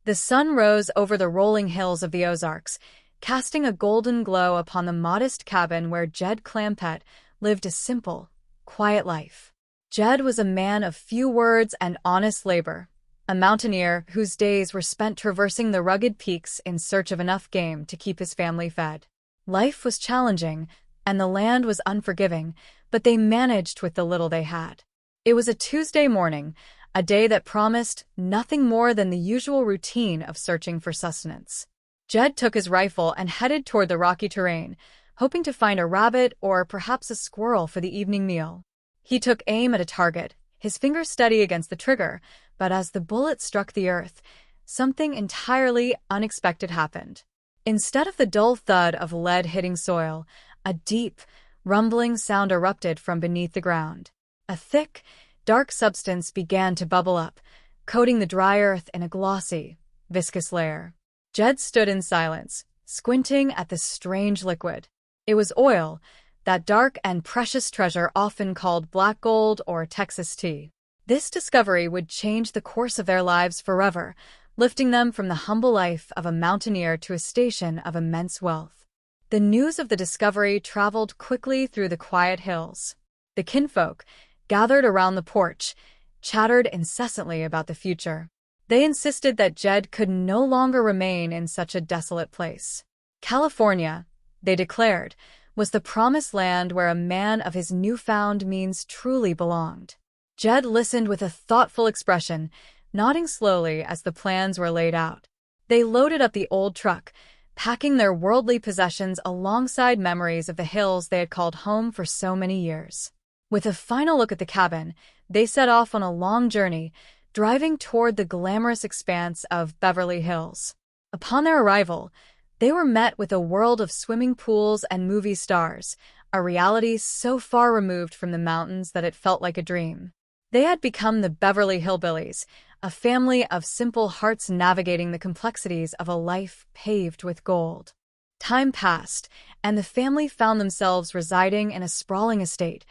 The sun rose over the rolling hills of the Ozarks, casting a golden glow upon the modest cabin where Jed Clampett lived a simple, quiet life. Jed was a man of few words and honest labor, a mountaineer whose days were spent traversing the rugged peaks in search of enough game to keep his family fed. Life was challenging, and the land was unforgiving, but they managed with the little they had. It was a Tuesday morning, a day that promised nothing more than the usual routine of searching for sustenance. Jed took his rifle and headed toward the rocky terrain, hoping to find a rabbit or perhaps a squirrel for the evening meal. He took aim at a target, his fingers steady against the trigger, but as the bullet struck the earth, something entirely unexpected happened. Instead of the dull thud of lead hitting soil, a deep, rumbling sound erupted from beneath the ground. A thick, dark substance began to bubble up, coating the dry earth in a glossy, viscous layer. Jed stood in silence, squinting at the strange liquid. It was oil, that dark and precious treasure often called black gold or Texas tea. This discovery would change the course of their lives forever, lifting them from the humble life of a mountaineer to a station of immense wealth. The news of the discovery traveled quickly through the quiet hills. The kinfolk, gathered around the porch, chattered incessantly about the future. They insisted that Jed could no longer remain in such a desolate place. California, they declared, was the promised land where a man of his newfound means truly belonged. Jed listened with a thoughtful expression, nodding slowly as the plans were laid out. They loaded up the old truck, packing their worldly possessions alongside memories of the hills they had called home for so many years. With a final look at the cabin, they set off on a long journey, driving toward the glamorous expanse of Beverly Hills. Upon their arrival, they were met with a world of swimming pools and movie stars, a reality so far removed from the mountains that it felt like a dream. They had become the Beverly Hillbillies, a family of simple hearts navigating the complexities of a life paved with gold. Time passed, and the family found themselves residing in a sprawling estate,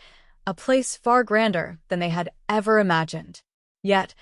a place far grander than they had ever imagined. Yet,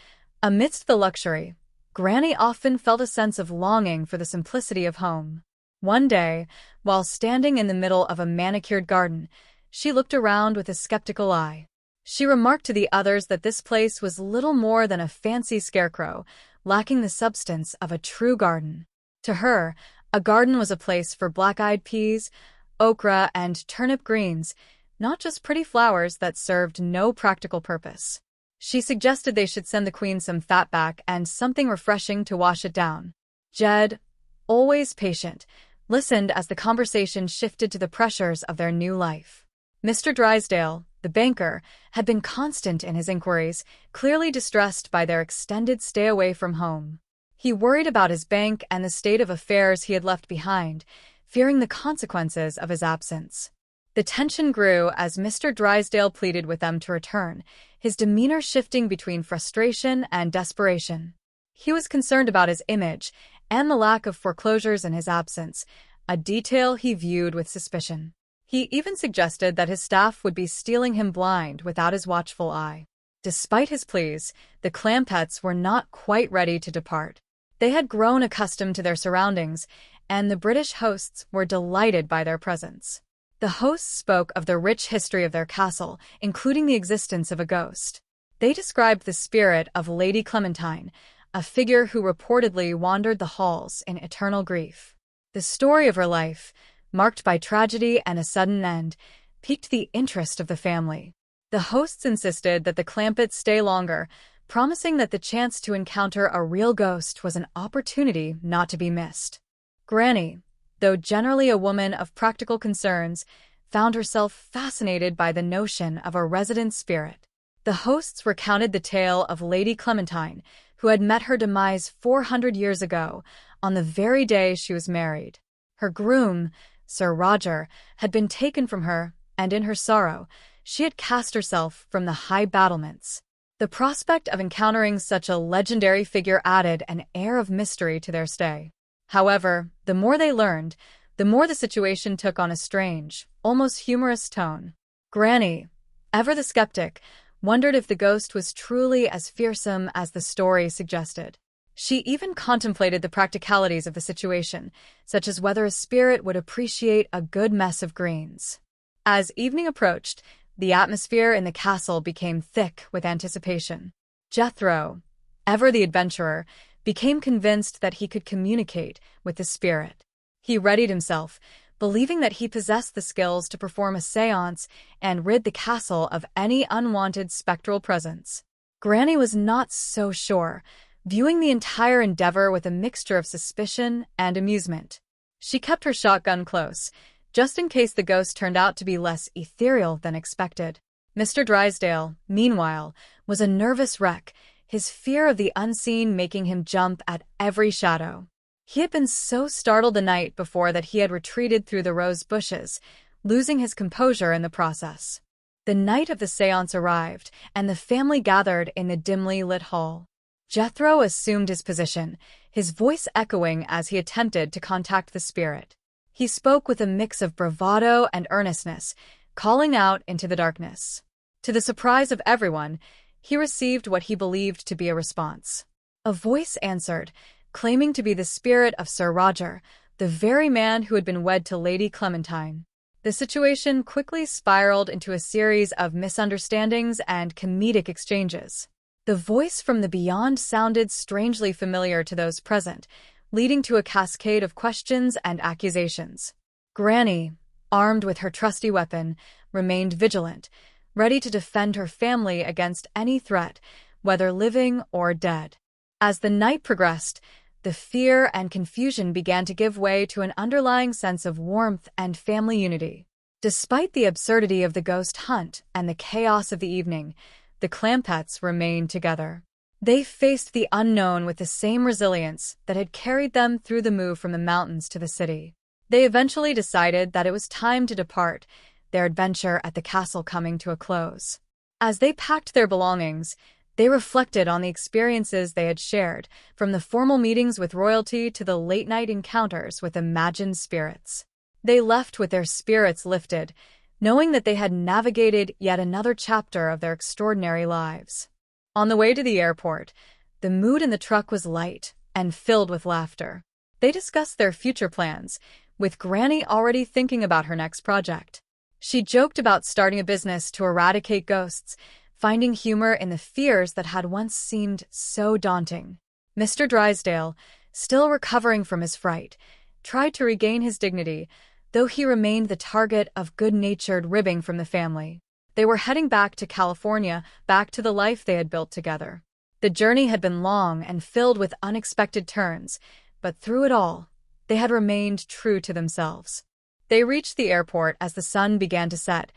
amidst the luxury, Granny often felt a sense of longing for the simplicity of home. One day, while standing in the middle of a manicured garden, she looked around with a skeptical eye. She remarked to the others that this place was little more than a fancy scarecrow, lacking the substance of a true garden. To her, a garden was a place for black-eyed peas, okra, and turnip greens, not just pretty flowers that served no practical purpose. She suggested they should send the queen some fatback and something refreshing to wash it down. Jed, always patient, listened as the conversation shifted to the pressures of their new life. Mr. Drysdale, the banker, had been constant in his inquiries, clearly distressed by their extended stay away from home. He worried about his bank and the state of affairs he had left behind, fearing the consequences of his absence. The tension grew as Mr. Drysdale pleaded with them to return, his demeanor shifting between frustration and desperation. He was concerned about his image and the lack of foreclosures in his absence, a detail he viewed with suspicion. He even suggested that his staff would be stealing him blind without his watchful eye. Despite his pleas, the Clampetts were not quite ready to depart. They had grown accustomed to their surroundings, and the British hosts were delighted by their presence. The hosts spoke of the rich history of their castle, including the existence of a ghost. They described the spirit of Lady Clementine, a figure who reportedly wandered the halls in eternal grief. The story of her life, marked by tragedy and a sudden end, piqued the interest of the family. The hosts insisted that the Clampetts stay longer, promising that the chance to encounter a real ghost was an opportunity not to be missed. Granny, though generally a woman of practical concerns, found herself fascinated by the notion of a resident spirit. The hosts recounted the tale of Lady Clementine, who had met her demise 400 years ago, on the very day she was married. Her groom, Sir Roger, had been taken from her, and in her sorrow, she had cast herself from the high battlements. The prospect of encountering such a legendary figure added an air of mystery to their stay. However, the more they learned, the more the situation took on a strange, almost humorous tone. Granny, ever the skeptic, wondered if the ghost was truly as fearsome as the story suggested. She even contemplated the practicalities of the situation, such as whether a spirit would appreciate a good mess of greens. As evening approached, the atmosphere in the castle became thick with anticipation. Jethro, ever the adventurer, became convinced that he could communicate with the spirit. He readied himself, believing that he possessed the skills to perform a séance and rid the castle of any unwanted spectral presence. Granny was not so sure, viewing the entire endeavor with a mixture of suspicion and amusement. She kept her shotgun close, just in case the ghost turned out to be less ethereal than expected. Mr. Drysdale, meanwhile, was a nervous wreck, his fear of the unseen making him jump at every shadow. He had been so startled the night before that he had retreated through the rose bushes, losing his composure in the process. The night of the séance arrived, and the family gathered in the dimly lit hall. Jethro assumed his position, his voice echoing as he attempted to contact the spirit. He spoke with a mix of bravado and earnestness, calling out into the darkness. To the surprise of everyone, he received what he believed to be a response. A voice answered, claiming to be the spirit of Sir Roger, the very man who had been wed to Lady Clementine. The situation quickly spiraled into a series of misunderstandings and comedic exchanges. The voice from the beyond sounded strangely familiar to those present, leading to a cascade of questions and accusations. Granny, armed with her trusty weapon, remained vigilant, ready to defend her family against any threat, whether living or dead. As the night progressed, the fear and confusion began to give way to an underlying sense of warmth and family unity. Despite the absurdity of the ghost hunt and the chaos of the evening, the Clampetts remained together. They faced the unknown with the same resilience that had carried them through the move from the mountains to the city. They eventually decided that it was time to depart, their adventure at the castle coming to a close. As they packed their belongings, they reflected on the experiences they had shared, from the formal meetings with royalty to the late-night encounters with imagined spirits. They left with their spirits lifted, knowing that they had navigated yet another chapter of their extraordinary lives. On the way to the airport, the mood in the truck was light and filled with laughter. They discussed their future plans, with Granny already thinking about her next project. She joked about starting a business to eradicate ghosts, finding humor in the fears that had once seemed so daunting. Mr. Drysdale, still recovering from his fright, tried to regain his dignity, though he remained the target of good-natured ribbing from the family. They were heading back to California, back to the life they had built together. The journey had been long and filled with unexpected turns, but through it all, they had remained true to themselves. They reached the airport as the sun began to set,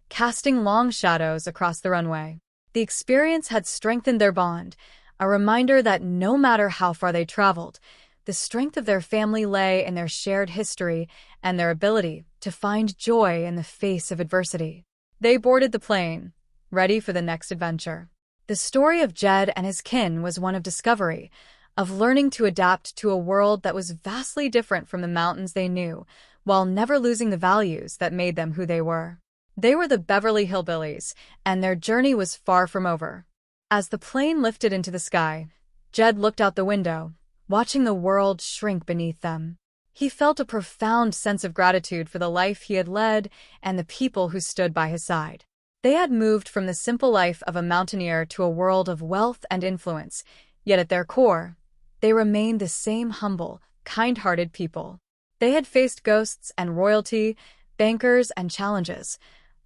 casting long shadows across the runway. The experience had strengthened their bond, a reminder that no matter how far they traveled, the strength of their family lay in their shared history and their ability to find joy in the face of adversity. They boarded the plane, ready for the next adventure. The story of Jed and his kin was one of discovery, of learning to adapt to a world that was vastly different from the mountains they knew, while never losing the values that made them who they were. They were the Beverly Hillbillies, and their journey was far from over. As the plane lifted into the sky, Jed looked out the window, watching the world shrink beneath them. He felt a profound sense of gratitude for the life he had led and the people who stood by his side. They had moved from the simple life of a mountaineer to a world of wealth and influence, yet at their core, they remained the same humble, kind-hearted people. They had faced ghosts and royalty, bankers and challenges,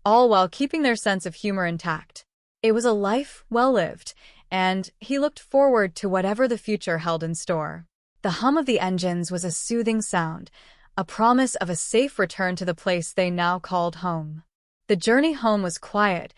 all while keeping their sense of humor intact. It was a life well lived, and he looked forward to whatever the future held in store. The hum of the engines was a soothing sound, a promise of a safe return to the place they now called home. The journey home was quiet,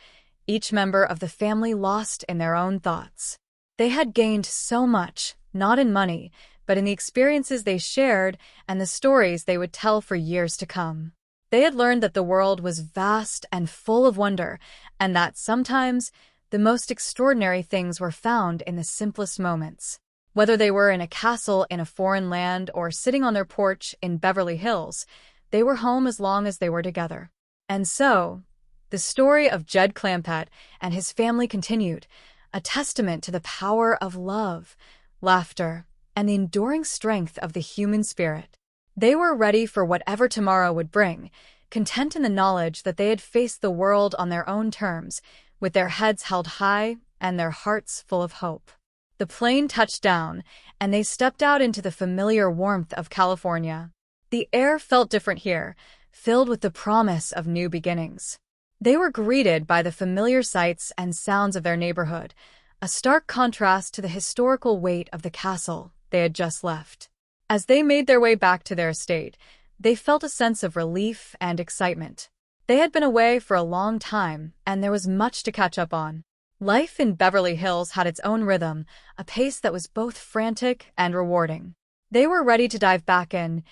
each member of the family lost in their own thoughts. They had gained so much, not in money, but in the experiences they shared and the stories they would tell for years to come. They had learned that the world was vast and full of wonder, and that sometimes the most extraordinary things were found in the simplest moments. Whether they were in a castle in a foreign land or sitting on their porch in Beverly Hills, they were home as long as they were together. And so, the story of Jed Clampett and his family continued, a testament to the power of love, laughter, and the enduring strength of the human spirit. They were ready for whatever tomorrow would bring, content in the knowledge that they had faced the world on their own terms, with their heads held high and their hearts full of hope. The plane touched down, and they stepped out into the familiar warmth of California. The air felt different here, filled with the promise of new beginnings. They were greeted by the familiar sights and sounds of their neighborhood, a stark contrast to the historical weight of the castle they had just left. As they made their way back to their estate, they felt a sense of relief and excitement. They had been away for a long time, and there was much to catch up on. Life in Beverly Hills had its own rhythm, a pace that was both frantic and rewarding. They were ready to dive back in,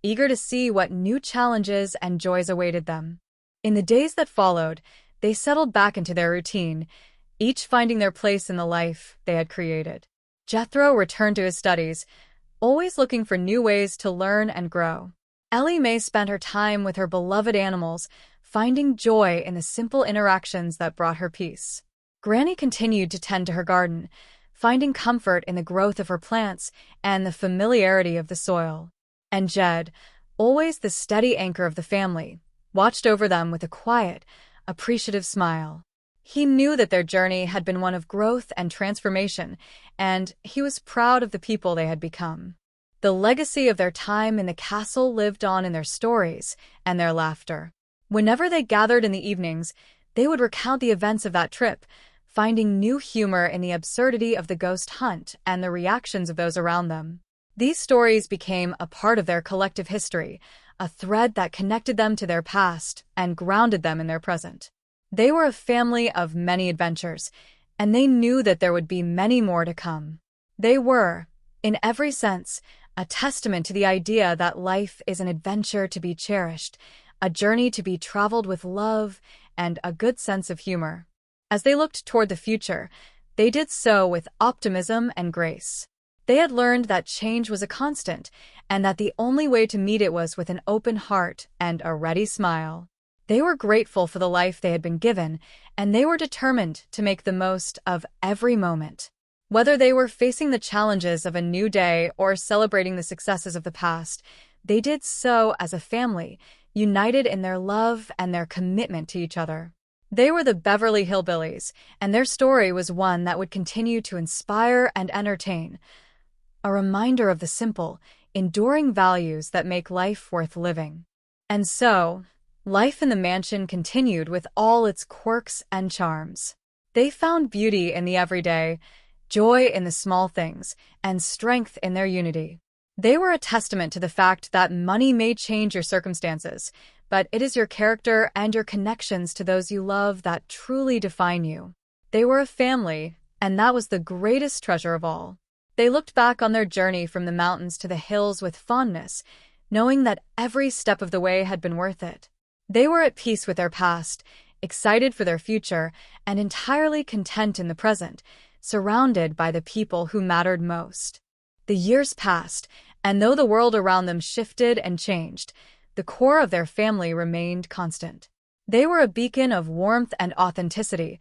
eager to see what new challenges and joys awaited them. In the days that followed, they settled back into their routine, each finding their place in the life they had created. Jethro returned to his studies, always looking for new ways to learn and grow. Ellie Mae spent her time with her beloved animals, finding joy in the simple interactions that brought her peace. Granny continued to tend to her garden, finding comfort in the growth of her plants and the familiarity of the soil. And Jed, always the steady anchor of the family, watched over them with a quiet, appreciative smile. He knew that their journey had been one of growth and transformation, and he was proud of the people they had become. The legacy of their time in the castle lived on in their stories and their laughter. Whenever they gathered in the evenings, they would recount the events of that trip, finding new humor in the absurdity of the ghost hunt and the reactions of those around them. These stories became a part of their collective history, a thread that connected them to their past and grounded them in their present. They were a family of many adventures, and they knew that there would be many more to come. They were, in every sense, a testament to the idea that life is an adventure to be cherished, a journey to be traveled with love and a good sense of humor. As they looked toward the future, they did so with optimism and grace. They had learned that change was a constant, and that the only way to meet it was with an open heart and a ready smile. They were grateful for the life they had been given, and they were determined to make the most of every moment. Whether they were facing the challenges of a new day or celebrating the successes of the past, they did so as a family, united in their love and their commitment to each other. They were the Beverly Hillbillies, and their story was one that would continue to inspire and entertain, a reminder of the simple, enduring values that make life worth living. And so, life in the mansion continued with all its quirks and charms. They found beauty in the everyday, joy in the small things, and strength in their unity. They were a testament to the fact that money may change your circumstances, but it is your character and your connections to those you love that truly define you. They were a family, and that was the greatest treasure of all. They looked back on their journey from the mountains to the hills with fondness, knowing that every step of the way had been worth it. They were at peace with their past, excited for their future, and entirely content in the present, surrounded by the people who mattered most. The years passed, and though the world around them shifted and changed, the core of their family remained constant. They were a beacon of warmth and authenticity,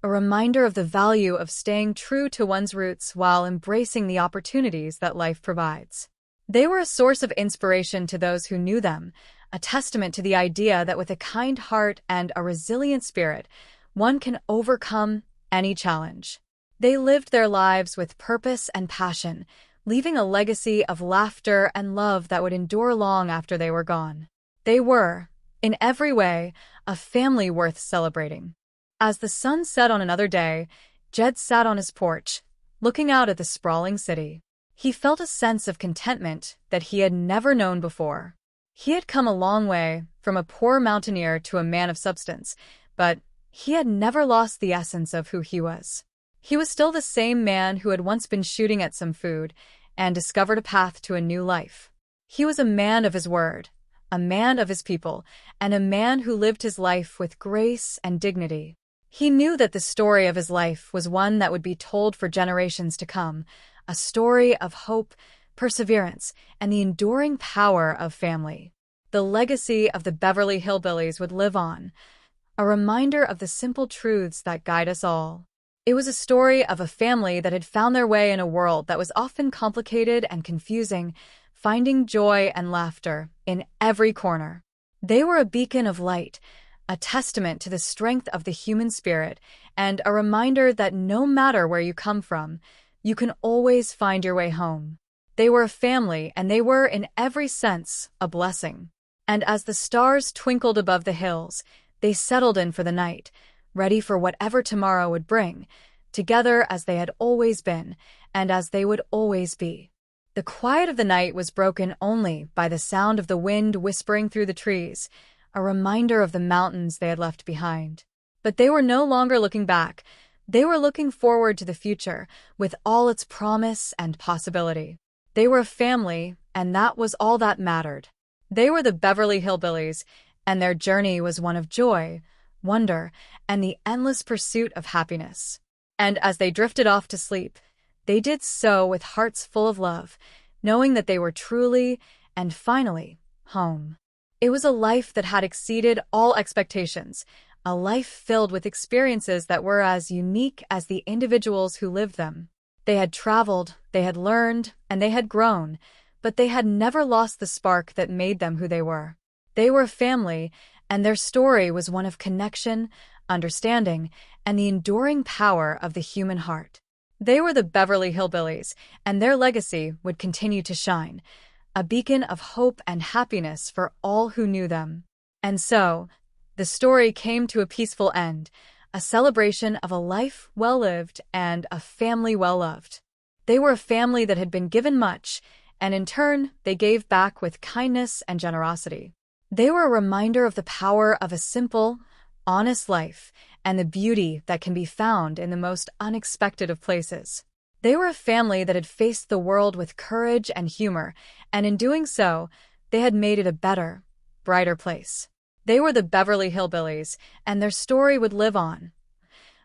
a reminder of the value of staying true to one's roots while embracing the opportunities that life provides. They were a source of inspiration to those who knew them, a testament to the idea that with a kind heart and a resilient spirit, one can overcome any challenge. They lived their lives with purpose and passion, leaving a legacy of laughter and love that would endure long after they were gone. They were, in every way, a family worth celebrating. As the sun set on another day, Jed sat on his porch, looking out at the sprawling city. He felt a sense of contentment that he had never known before. He had come a long way, from a poor mountaineer to a man of substance, but he had never lost the essence of who he was. He was still the same man who had once been shooting at some food and discovered a path to a new life. He was a man of his word, a man of his people, and a man who lived his life with grace and dignity. He knew that the story of his life was one that would be told for generations to come, a story of hope, perseverance, and the enduring power of family. The legacy of the Beverly Hillbillies would live on, a reminder of the simple truths that guide us all. It was a story of a family that had found their way in a world that was often complicated and confusing, finding joy and laughter in every corner. They were a beacon of light, a testament to the strength of the human spirit, and a reminder that no matter where you come from, you can always find your way home. They were a family, and they were, in every sense, a blessing. And as the stars twinkled above the hills, they settled in for the night, ready for whatever tomorrow would bring, together as they had always been, and as they would always be. The quiet of the night was broken only by the sound of the wind whispering through the trees, a reminder of the mountains they had left behind. But they were no longer looking back. They were looking forward to the future, with all its promise and possibility. They were a family, and that was all that mattered. They were the Beverly Hillbillies, and their journey was one of joy, wonder, and the endless pursuit of happiness. And as they drifted off to sleep, they did so with hearts full of love, knowing that they were truly, and finally, home. It was a life that had exceeded all expectations, a life filled with experiences that were as unique as the individuals who lived them. They had traveled, they had learned, and they had grown, but they had never lost the spark that made them who they were. They were a family, and their story was one of connection, understanding, and the enduring power of the human heart. They were the Beverly Hillbillies, and their legacy would continue to shine, a beacon of hope and happiness for all who knew them. And so, the story came to a peaceful end, a celebration of a life well lived and a family well loved. They were a family that had been given much, and in turn, they gave back with kindness and generosity. They were a reminder of the power of a simple, honest life and the beauty that can be found in the most unexpected of places. They were a family that had faced the world with courage and humor, and in doing so, they had made it a better, brighter place. They were the Beverly Hillbillies, and their story would live on.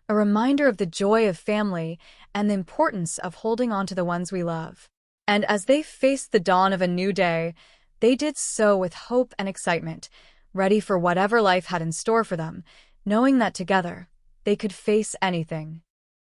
A reminder of the joy of family and the importance of holding on to the ones we love. And as they faced the dawn of a new day, they did so with hope and excitement, ready for whatever life had in store for them, knowing that together, they could face anything.